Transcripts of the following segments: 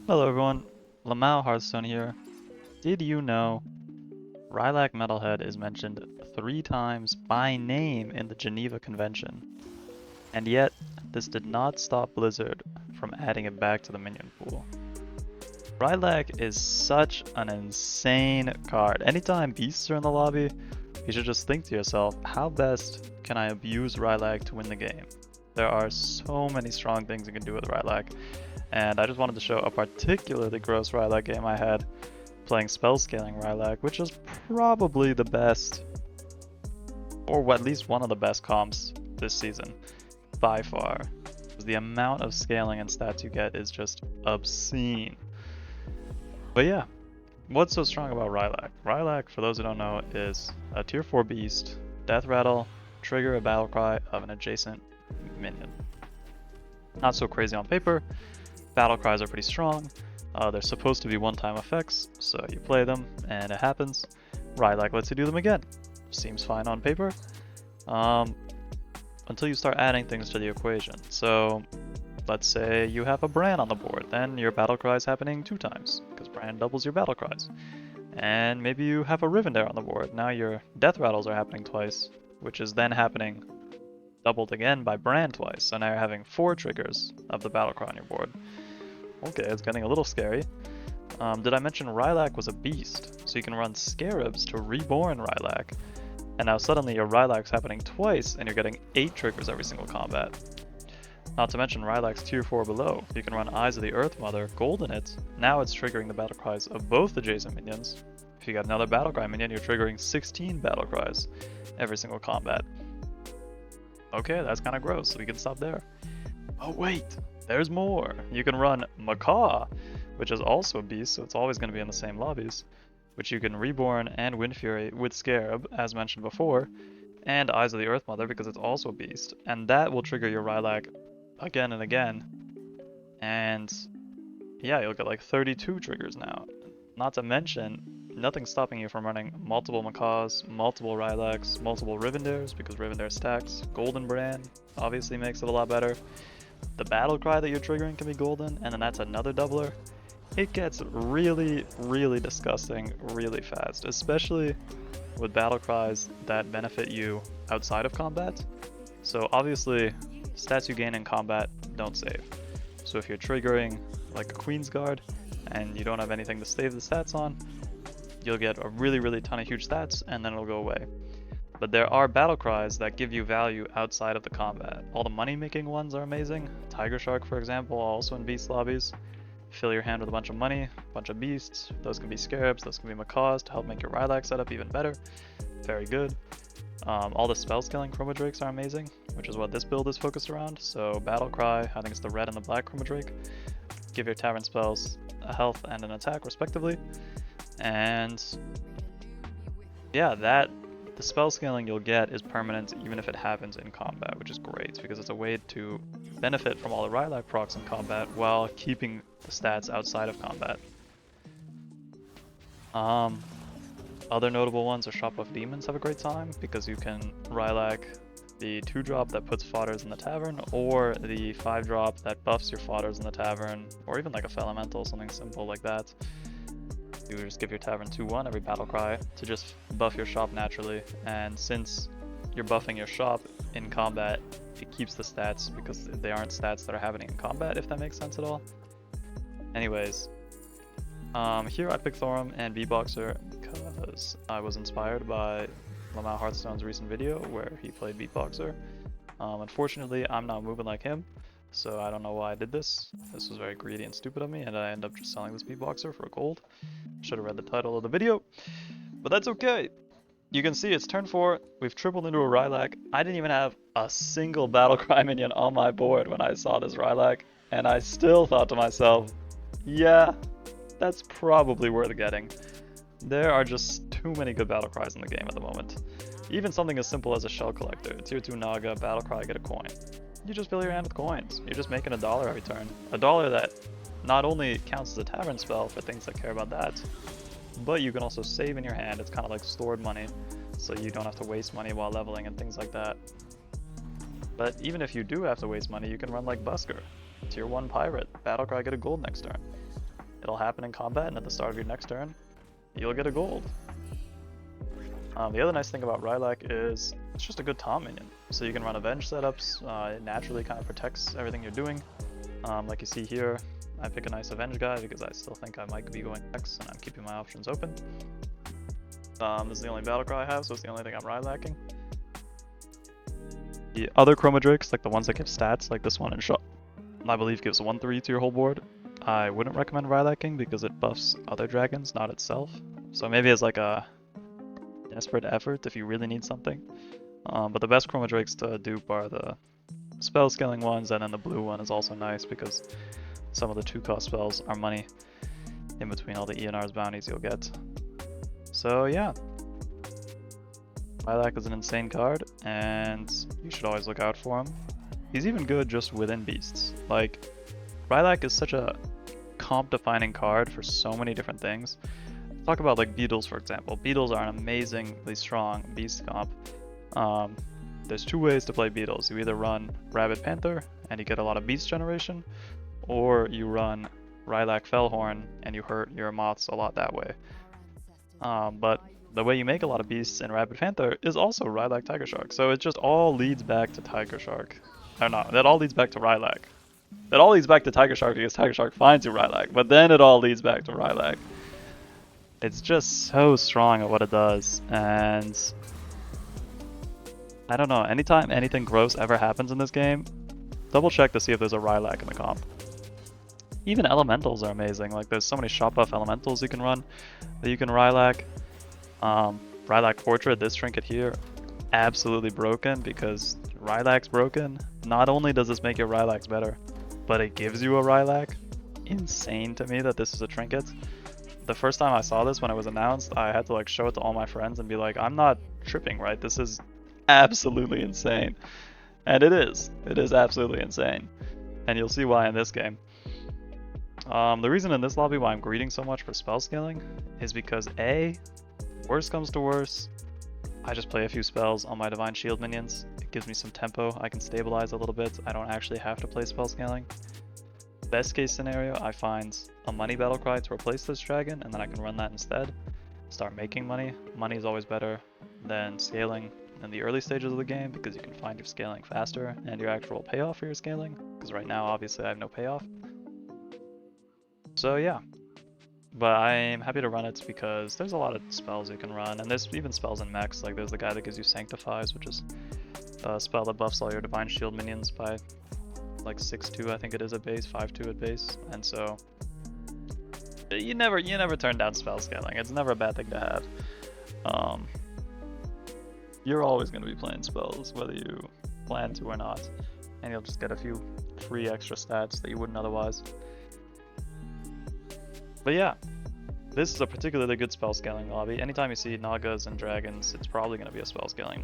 Hello everyone, Lamau Hearthstone here. Did you know Rylak Metalhead is mentioned 3 times by name in the Geneva Convention? And yet, this did not stop Blizzard from adding it back to the minion pool. Rylak is such an insane card. Anytime beasts are in the lobby, you should just think to yourself, how best can I abuse Rylak to win the game? There are so many strong things you can do with Rylak. And I just wanted to show a particularly gross Rylak game I had playing spell scaling Rylak, which is probably the best, or at least one of the best comps this season, by far. The amount of scaling and stats you get is just obscene. But yeah, what's so strong about Rylak? Rylak, for those who don't know, is a tier 4 beast, death rattle, trigger a battle cry of an adjacent minion. Not so crazy on paper. Battle cries are pretty strong. They're supposed to be one-time effects, so you play them and it happens. Rylak lets you do them again. Seems fine on paper. Until you start adding things to the equation. So let's say you have a Bran on the board, then your battle cry is happening 2 times, because Bran doubles your battle cries. And maybe you have a Rivendare on the board, now your death rattles are happening twice, which is then happening doubled again by Bran twice, so now you're having 4 triggers of the battle cry on your board. Okay, it's getting a little scary. Did I mention Rylak was a beast? So you can run Scarabs to reborn Rylak. And now suddenly your Rylak's happening twice and you're getting 8 triggers every single combat. Not to mention Rylak's tier 4 below. You can run Eyes of the Earth Mother, Golden it. Now it's triggering the battle cries of both adjacent minions. If you got another battle cry minion, you're triggering 16 battle cries every single combat. Okay, that's kind of gross, so we can stop there. Oh wait! There's more! You can run Macaw, which is also a beast, so it's always going to be in the same lobbies, which you can reborn and Wind Fury with Scarab, as mentioned before, and Eyes of the Earth Mother because it's also a beast, and that will trigger your Rylak again and again, and yeah, you'll get like 32 triggers now. Not to mention, nothing's stopping you from running multiple Macaws, multiple Rylaks, multiple Rivendares, because Rivendare stacks. Golden Bran obviously makes it a lot better. The battle cry that you're triggering can be golden, and then that's another doubler. It gets really, really disgusting really fast, especially with battle cries that benefit you outside of combat. So obviously, stats you gain in combat don't save. So if you're triggering like a Queen's Guard and you don't have anything to save the stats on, you'll get a really, really ton of huge stats and then it'll go away. But there are battle cries that give you value outside of the combat. All the money making ones are amazing. Tiger Shark, for example, also in beast lobbies. Fill your hand with a bunch of money, a bunch of beasts. Those can be Scarabs, those can be Macaws to help make your Rylak setup even better. Very good. All the spell scaling Chroma Drakes are amazing, which is what this build is focused around. So Battle Cry, I think it's the red and the black Chroma Drake. Give your Tavern spells a health and an attack respectively. And yeah, the spell scaling you'll get is permanent even if it happens in combat, which is great because it's a way to benefit from all the Rylak procs in combat while keeping the stats outside of combat. Other notable ones are Shop of Demons have a great time because you can Rylak the 2-drop that puts fodders in the tavern, or the 5-drop that buffs your fodders in the tavern, or even like a Felemental, something simple like that. You just give your tavern 2-1 every battle cry to just buff your shop naturally, and since you're buffing your shop in combat, it keeps the stats because they aren't stats that are happening in combat, if that makes sense at all. Anyways, here I picked Thorum and Beatboxer because I was inspired by Lamau Hearthstone's recent video where he played Beatboxer. Unfortunately, I'm not moving like him, so I don't know why I did this. This was very greedy and stupid of me, and I ended up just selling this Beatboxer for gold. Should have read the title of the video, but that's okay. You can see it's turn 4, we've tripled into a Rylak. I didn't even have a single Battlecry minion on my board when I saw this Rylak, and I still thought to myself, yeah, that's probably worth getting. There are just too many good battle cries in the game at the moment. Even something as simple as a Shell Collector, tier 2 Naga, battle cry, get a coin. You just fill your hand with coins. You're just making $1 every turn. $1 that not only counts as a tavern spell for things that care about that, but you can also save in your hand. It's kind of like stored money, so you don't have to waste money while leveling and things like that. But even if you do have to waste money, you can run like Busker. Tier 1 Pirate, battle cry, get a gold next turn. It'll happen in combat, and at the start of your next turn, you'll get a gold. The other nice thing about Rylak is it's just a good Tom minion. So you can run Avenge setups, it naturally kind of protects everything you're doing. Like you see here, I pick a nice Avenge guy because I still think I might be going X and I'm keeping my options open. This is the only battlecry I have, so it's the only thing I'm Rylaking. The other Chroma Drakes, like the ones that give stats, like this one in shot, I believe gives 1/3 to your whole board. I wouldn't recommend Rylaking because it buffs other dragons, not itself. So maybe as like a desperate effort if you really need something. But the best Chroma Drakes to dupe are the spell scaling ones, and then the blue one is also nice because some of the 2-cost spells are money in between all the ENR's bounties you'll get. So yeah, Rylak is an insane card, and you should always look out for him. He's even good just within beasts. Like, Rylak is such a comp-defining card for so many different things. Talk about like Beetles, for example. Beetles are an amazingly strong beast comp. There's 2 ways to play Beetles. You either run Rabid Panther and you get a lot of beast generation, or you run Rylak Fellhorn and you hurt your moths a lot that way. But the way you make a lot of beasts in Rabid Panther is also Rylak Tiger Shark. So it just all leads back to Tiger Shark. Or no, that all leads back to Rylak. That all leads back to Tiger Shark because Tiger Shark finds you Rylak, but then it all leads back to Rylak. It's just so strong at what it does, and I don't know, anytime anything gross ever happens in this game, double check to see if there's a Rylak in the comp. Even elementals are amazing, like there's so many shot buff elementals you can run that you can Rylak. Rylak Portrait, this trinket here, absolutely broken because Rylak's broken. Not only does this make your Rylaks better, but it gives you a Rylak. Insane to me that this is a trinket. The first time I saw this when it was announced, I had to like show it to all my friends and be like, I'm not tripping, right? This is absolutely insane. And it is. It is absolutely insane. And you'll see why in this game. The reason in this lobby why I'm greeting so much for spell scaling is because A, worst comes to worst, I just play a few spells on my Divine Shield minions. It gives me some tempo, I can stabilize a little bit, I don't actually have to play spell scaling. Best case scenario, I find a money battlecry to replace this dragon, and then I can run that instead. Start making money. Money is always better than scaling in the early stages of the game because you can find your scaling faster and your actual payoff for your scaling, because right now obviously I have no payoff. So yeah, but I'm happy to run it because there's a lot of spells you can run, and there's even spells in mechs. Like there's the guy that gives you Sanctifies, which is a spell that buffs all your Divine Shield minions by like 6-2, I think it is at base, 5-2 at base, and so you never turn down spell scaling. It's never a bad thing to have. You're always going to be playing spells, whether you plan to or not, and you'll just get a few free extra stats that you wouldn't otherwise. But yeah, this is a particularly good spell scaling lobby. Anytime you see Nagas and Dragons, it's probably going to be a spell scaling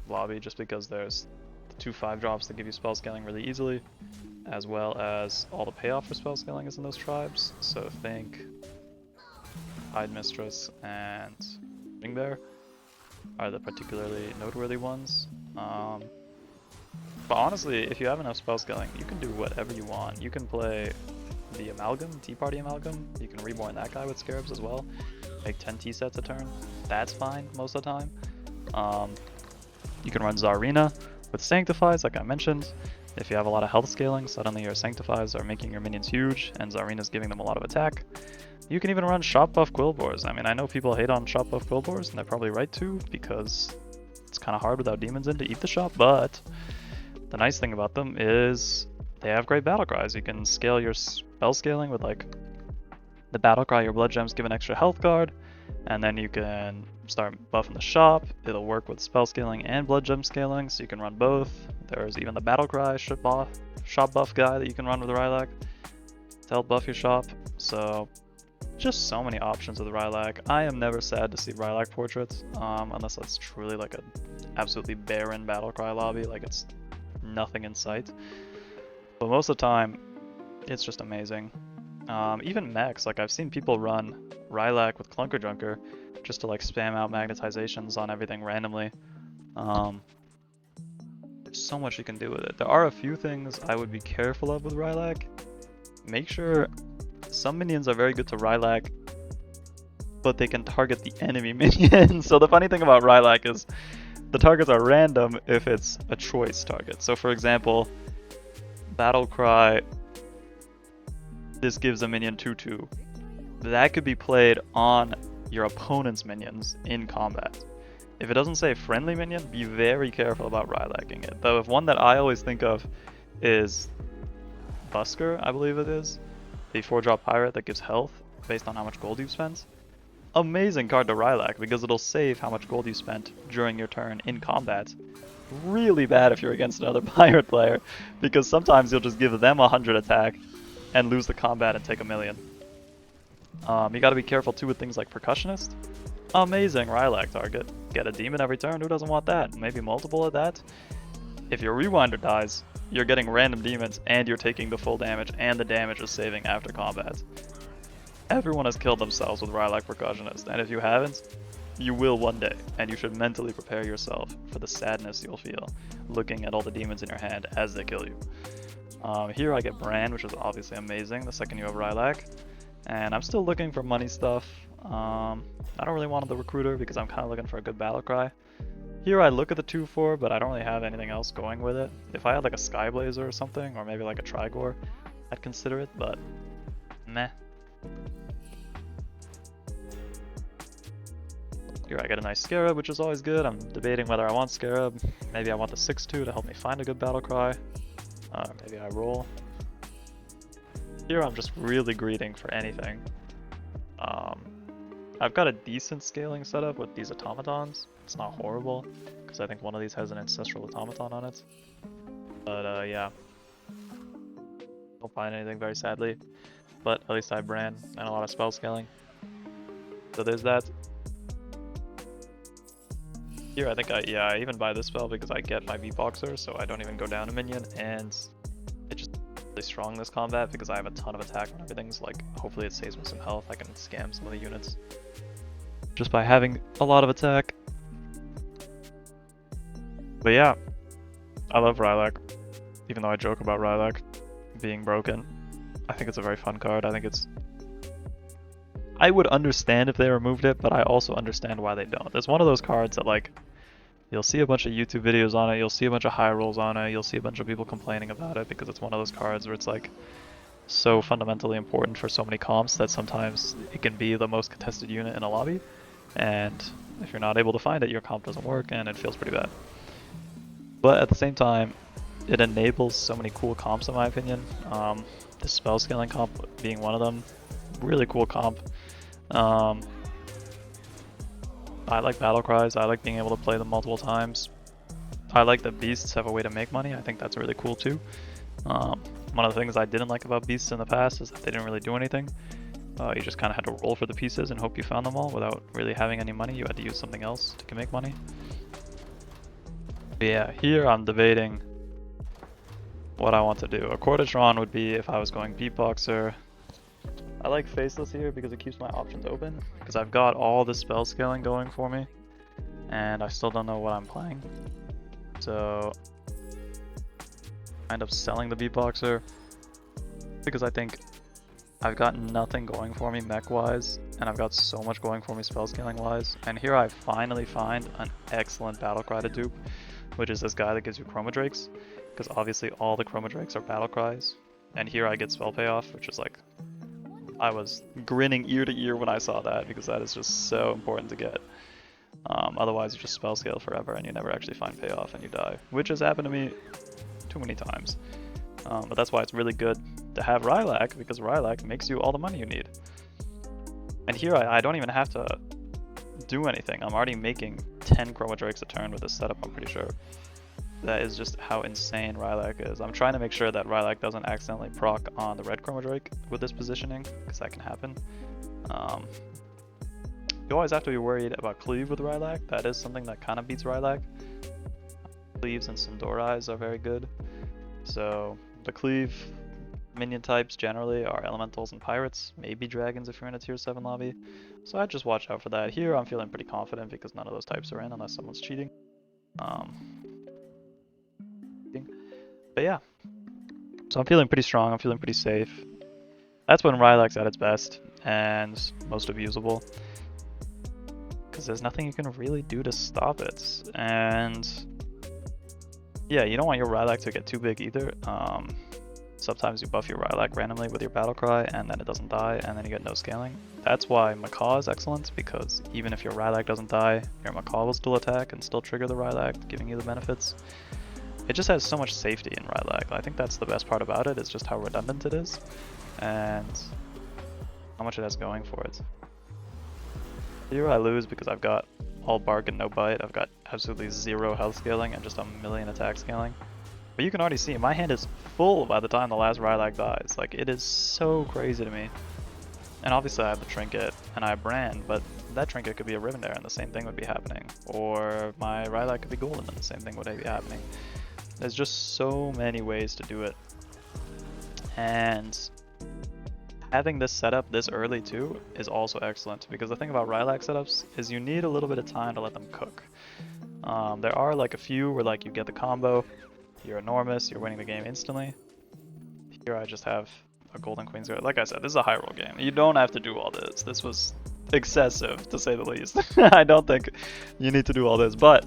lobby just because there's 2 5-drops that give you spell scaling really easily, as well as all the payoff for spell scaling is in those tribes. So think Hide Mistress and Ring Bear are the particularly noteworthy ones. But honestly, if you have enough spell scaling, you can do whatever you want. You can play the Amalgam, Tea Party Amalgam. You can reborn that guy with Scarabs as well. Make 10 Tea sets a turn. That's fine most of the time. You can run Tsarina with Sanctifies, like I mentioned. If you have a lot of health scaling, suddenly your Sanctifies are making your minions huge, and Tsarina's giving them a lot of attack. You can even run shot buff Quillbores. I mean, I know people hate on shot buff Quillbores, and they're probably right to, because it's kind of hard without demons in to eat the shot, but the nice thing about them is they have great battle cries. You can scale your spell scaling with like the battle cry, your blood gems give an extra health guard, and then you can start buffing the shop. It'll work with spell scaling and blood gem scaling, so you can run both. There's even the battle cry shop buff guy that you can run with Rylak to help buff your shop. So just so many options with Rylak. I am never sad to see Rylak portraits, unless that's truly like a absolutely barren battle cry lobby, like it's nothing in sight. But most of the time, it's just amazing. Even mechs, like I've seen people run Rylak with Clunker Drunker just to like spam out magnetizations on everything randomly. There's so much you can do with it. There are a few things I would be careful of with Rylak. Make sure some minions are very good to Rylak, but they can target the enemy minion. So the funny thing about Rylak is the targets are random if it's a choice target. So for example, Battle Cry, this gives a minion 2/2. That could be played on your opponent's minions in combat. If it doesn't say friendly minion, be very careful about Rylaking it. Though if one that I always think of is Busker, I believe it is, the 4-drop pirate that gives health based on how much gold you've spent. Amazing card to Rylak because it'll save how much gold you spent during your turn in combat. Really bad if you're against another pirate player, because sometimes you'll just give them 100 attack and lose the combat and take a million. You gotta be careful too with things like Percussionist. Amazing Rylak target. Get a demon every turn, who doesn't want that? Maybe multiple of that? If your Rewinder dies, you're getting random demons and you're taking the full damage, and the damage is saving after combat. Everyone has killed themselves with Rylak Percussionist, and if you haven't, you will one day, and you should mentally prepare yourself for the sadness you'll feel looking at all the demons in your hand as they kill you. Here I get Bran, which is obviously amazing the second you have Rylak, and I'm still looking for money stuff. I don't really want the Recruiter because I'm kind of looking for a good battle cry. Here I look at the 2/4, but I don't really have anything else going with it. If I had like a Skyblazer or something, or maybe like a Trigor, I'd consider it, but meh. Here I get a nice Scarab, which is always good. I'm debating whether I want Scarab. Maybe I want the 6/2 to help me find a good battle cry. Maybe I roll. Here I'm just really greeting for anything. I've got a decent scaling setup with these automatons. It's not horrible, because I think one of these has an ancestral automaton on it. But yeah. Don't find anything very sadly. But at least I have Bran and a lot of spell scaling. So there's that. Here I think I even buy this spell because I get my beatboxer, so I don't even go down a minion, and it's just really strong this combat because I have a ton of attack and everything, so like hopefully it saves me some health. I can scam some of the units just by having a lot of attack. But yeah, I love Rylak, even though I joke about Rylak being broken. I think it's a very fun card. I would understand if they removed it, but I also understand why they don't. It's one of those cards that like, you'll see a bunch of YouTube videos on it, you'll see a bunch of high rolls on it, you'll see a bunch of people complaining about it because it's one of those cards where it's like so fundamentally important for so many comps that sometimes it can be the most contested unit in a lobby, and if you're not able to find it, your comp doesn't work and it feels pretty bad. But at the same time, it enables so many cool comps in my opinion. The spell scaling comp being one of them. Really cool comp. I like battle cries. I like being able to play them multiple times. I like that beasts have a way to make money. I think that's really cool too. One of the things I didn't like about beasts in the past is that they didn't really do anything. You just kind of had to roll for the pieces and hope you found them all without really having any money. You had to use something else to make money. But yeah, here I'm debating what I want to do. A Quartetron would be if I was going beatboxer. I like Faceless here because it keeps my options open, because I've got all the spell scaling going for me, and I still don't know what I'm playing. So I end up selling the beatboxer because I think I've got nothing going for me mech-wise, and I've got so much going for me spell scaling-wise. And here I finally find an excellent battle cry to dupe, which is this guy that gives you Chroma Drakes, because obviously all the Chroma Drakes are battle cries. And here I get spell payoff, which is like, I was grinning ear to ear when I saw that, because that is just so important to get. Otherwise you just spell scale forever and you never actually find payoff and you die, which has happened to me too many times. But that's why it's really good to have Rylak, because Rylak makes you all the money you need. And here I don't even have to do anything. I'm already making 10 Chroma Drakes a turn with this setup, I'm pretty sure. That is just how insane Rylak is. I'm trying to make sure that Rylak doesn't accidentally proc on the red Chroma Drake with this positioning, because that can happen. You always have to be worried about cleave with Rylak. That is something that kind of beats Rylak. Cleaves and Sindorais are very good. So the cleave minion types generally are elementals and pirates, maybe dragons if you're in a tier 7 lobby. So I'd just watch out for that. Here I'm feeling pretty confident because none of those types are in unless someone's cheating. But yeah, so I'm feeling pretty strong, I'm feeling pretty safe. That's when Rylak's at its best and most abusable. Because there's nothing you can really do to stop it. And yeah, you don't want your Rylak to get too big either. Sometimes you buff your Rylak randomly with your battle cry and then it doesn't die and then you get no scaling. That's why Macaw is excellent, because even if your Rylak doesn't die, your Macaw will still attack and still trigger the Rylak, giving you the benefits. It just has so much safety in Rylak. I think that's the best part about it, is just how redundant it is and how much it has going for it. Here I lose because I've got all bark and no bite. I've got absolutely 0 health scaling and just a million attack scaling. But you can already see my hand is full by the time the last Rylak dies. Like, it is so crazy to me. And obviously I have the trinket and I have brand, but that trinket could be a Rivendare and the same thing would be happening. Or my Rylak could be golden and the same thing would be happening. There's just so many ways to do it. And having this setup this early too is also excellent, because the thing about Rylak setups is you need a little bit of time to let them cook. There are like a few where like you get the combo, you're enormous, you're winning the game instantly. Here I just have a golden queen's guard. Like I said, this is a high roll game. You don't have to do all this. This was excessive to say the least. I don't think you need to do all this, but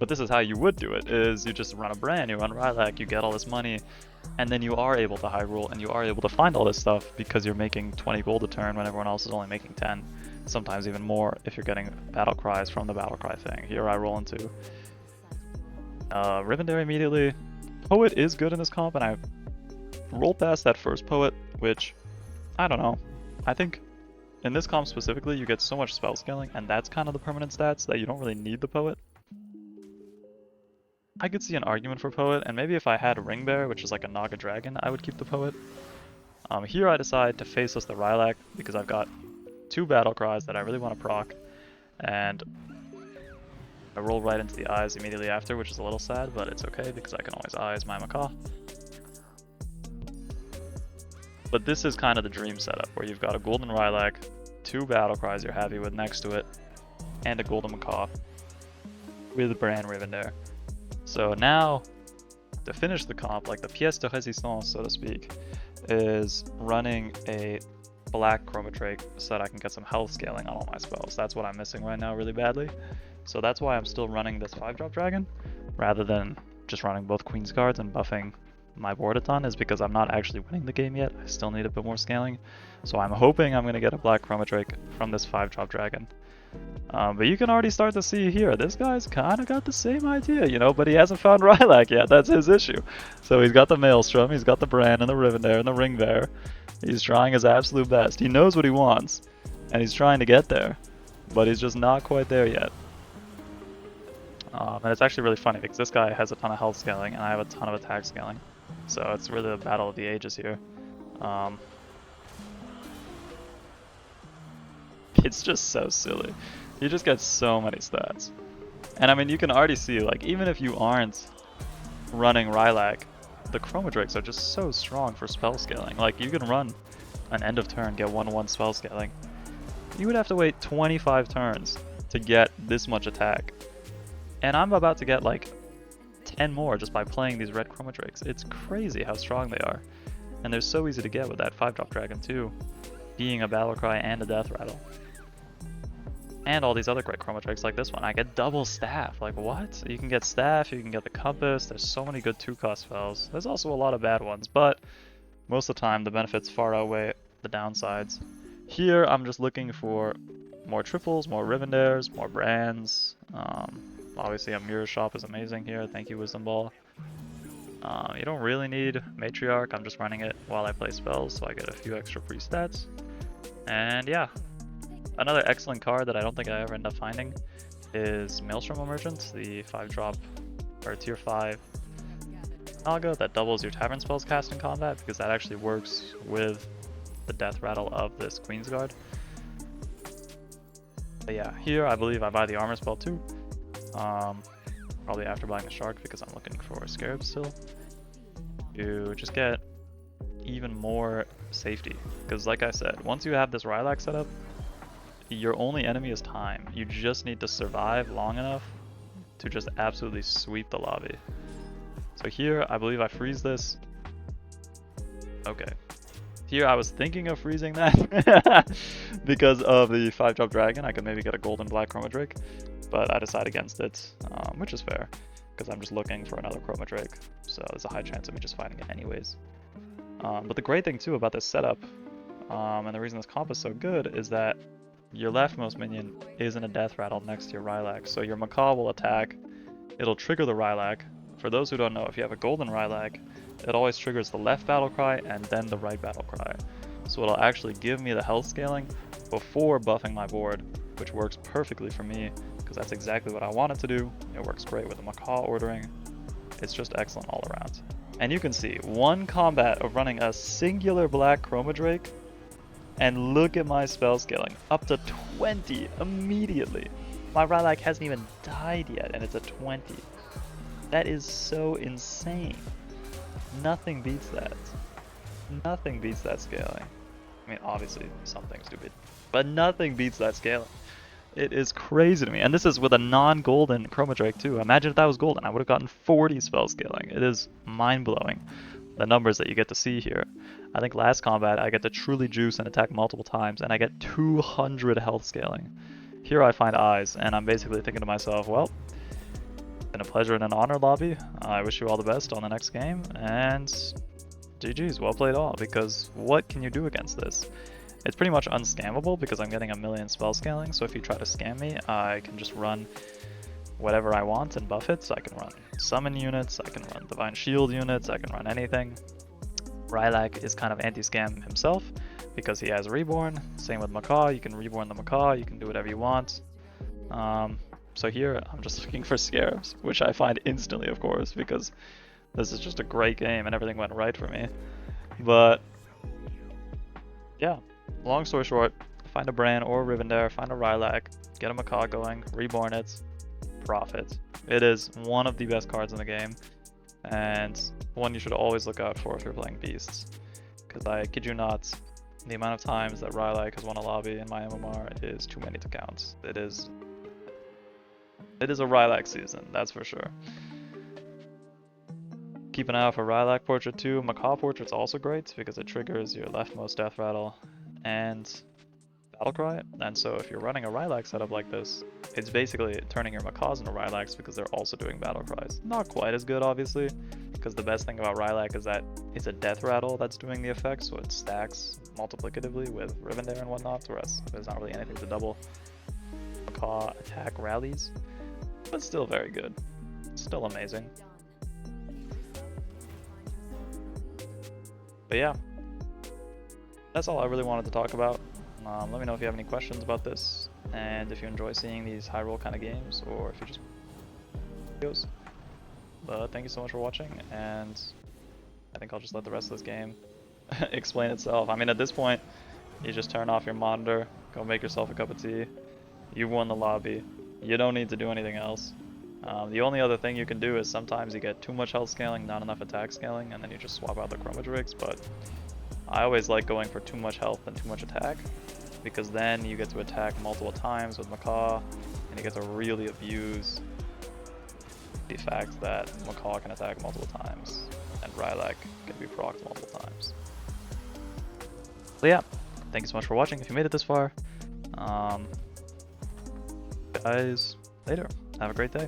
this is how you would do it, is you just run a brand, you run Rylak, you get all this money, and then you are able to high roll and you are able to find all this stuff because you're making 20 gold a turn when everyone else is only making 10. Sometimes even more if you're getting battle cries from the battle cry thing. Here I roll into Rivendare immediately. Poet is good in this comp, and I roll past that first Poet, which, I don't know. I think in this comp specifically, you get so much spell scaling, and that's kind of the permanent stats that you don't really need the Poet. I could see an argument for Poet, and maybe if I had Ring Bear, which is like a Naga Dragon, I would keep the Poet. Here I decide to faceless the Rylak because I've got 2 battle cries that I really want to proc, and I roll right into the eyes immediately after, which is a little sad, but it's okay because I can always eyes my Macaw. But this is kind of the dream setup, where you've got a golden Rylak, 2 battle cries you're happy with next to it, and a golden Macaw with Bran Rivendare. So now, to finish the comp, like the pièce de résistance, so to speak, is running a black Chromatrake so that I can get some health scaling on all my spells. That's what I'm missing right now really badly. So that's why I'm still running this 5-drop dragon, rather than just running both Queen's Guards and buffing my board a ton, is because I'm not actually winning the game yet. I still need a bit more scaling. So I'm hoping I'm going to get a black Chromatrake from this 5-drop dragon. But you can already start to see here, this guy's kind of got the same idea, you know, but he hasn't found Rylak yet. That's his issue. So he's got the Maelstrom, he's got the Bran and the Rivendare and the Ring Bear. He's trying his absolute best. He knows what he wants, and he's trying to get there, but he's just not quite there yet. And it's actually really funny because this guy has a ton of health scaling and I have a ton of attack scaling. So it's really a battle of the ages here. It's just so silly. You just get so many stats. And I mean, you can already see, like, even if you aren't running Rylak, the Chromadrakes are just so strong for spell scaling. Like, you can run an end of turn, get 1/1 spell scaling. You would have to wait 25 turns to get this much attack. And I'm about to get like 10 more just by playing these red Chromadrakes. It's crazy how strong they are. And they're so easy to get with that 5-drop dragon too, being a battle cry and a death rattle. And all these other great Chromadrakes like this one. I get double staff. Like, what? You can get staff, you can get the compass. There's so many good 2-cost spells. There's also a lot of bad ones, but most of the time the benefits far outweigh the downsides. Here I'm just looking for more triples, more Rivendares, more brands. Obviously a mirror shop is amazing here. Thank you, Wisdom Ball. You don't really need Matriarch. I'm just running it while I play spells, so I get a few extra free stats. And yeah, another excellent card that I don't think I ever end up finding is Maelstrom Emergent, the 5-drop or tier 5 Naga that doubles your Tavern spells cast in combat, because that actually works with the death rattle of this Queen's Guard. But yeah, here I believe I buy the armor spell too. Probably after buying the shark, because I'm looking for scarab still. You just get even more safety, because like I said, once you have this Rylak setup, your only enemy is time. You just need to survive long enough to just absolutely sweep the lobby. So here I believe I freeze this, Okay. Here I was thinking of freezing that because of the 5-drop dragon. I could maybe get a golden black Chroma Drake, but I decided against it, which is fair because I'm just looking for another Chroma Drake. So there's a high chance of me just fighting it anyways. But the great thing too about this setup, and the reason this comp is so good, is that your leftmost minion isn't a death rattle next to your Rylak. So your Macaw will attack, it'll trigger the Rylak. For those who don't know, if you have a golden Rylak, it always triggers the left battle cry and then the right battle cry. So it'll actually give me the health scaling before buffing my board, which works perfectly for me because that's exactly what I want it to do. It works great with the Macaw ordering. It's just excellent all around. And you can see one combat of running a singular black Chroma Drake, and look at my spell scaling, up to 20 immediately. My Rylak hasn't even died yet and it's a 20. That is so insane. Nothing beats that. Nothing beats that scaling. I mean, obviously something stupid, but nothing beats that scaling. It is crazy to me. And this is with a non-golden Chroma Drake too. Imagine if that was golden, I would have gotten 40 spell scaling. It is mind-blowing, the numbers that you get to see here. I think last combat I get to truly juice and attack multiple times, and I get 200 health scaling. Here I find eyes, and I'm basically thinking to myself, well, it's been a pleasure and an honor, lobby. I wish you all the best on the next game, and GG's, well played all, because what can you do against this? It's pretty much unscammable because I'm getting a million spell scaling, so if you try to scam me, I can just run whatever I want and buff it. So I can run summon units, I can run divine shield units, I can run anything. Rylak is kind of anti-scam himself because he has reborn. Same with Macaw, you can reborn the Macaw, you can do whatever you want. So here I'm just looking for scarabs, which I find instantly, of course, because this is just a great game and everything went right for me. But yeah, long story short, find a Bran or a Rivendare, find a Rylak, get a Macaw going, reborn it, profit. It is one of the best cards in the game, and one you should always look out for if you're playing Beasts. Because I kid you not, the amount of times that Rylak has won a lobby in my MMR is too many to count. It is a Rylak season, that's for sure. Keep an eye out for Rylak Portrait too. Macaw Portrait's also great because it triggers your leftmost Death Rattle and Battlecry. And so if you're running a Rylak setup like this, it's basically turning your Macaws into Rylaks because they're also doing Battlecries. Not quite as good, obviously, because the best thing about Rylak is that it's a Death Rattle that's doing the effect, so it stacks multiplicatively with Rivendare and whatnot, whereas there's not really anything to double Macaw attack rallies. But still very good. Still amazing. But yeah, that's all I really wanted to talk about. Let me know if you have any questions about this, and if you enjoy seeing these high roll kind of games, or if you just videos. But thank you so much for watching, and I think I'll just let the rest of this game explain itself. I mean, at this point, you just turn off your monitor, go make yourself a cup of tea. You won the lobby. You don't need to do anything else. The only other thing you can do is sometimes you get too much health scaling, not enough attack scaling, and then you just swap out the Chroma Drakes, but I always like going for too much health and too much attack, because then you get to attack multiple times with Macaw, and you get to really abuse the fact that Macaw can attack multiple times, and Rylak can be procced multiple times. So yeah, thank you so much for watching if you made it this far. Guys, later. Have a great day.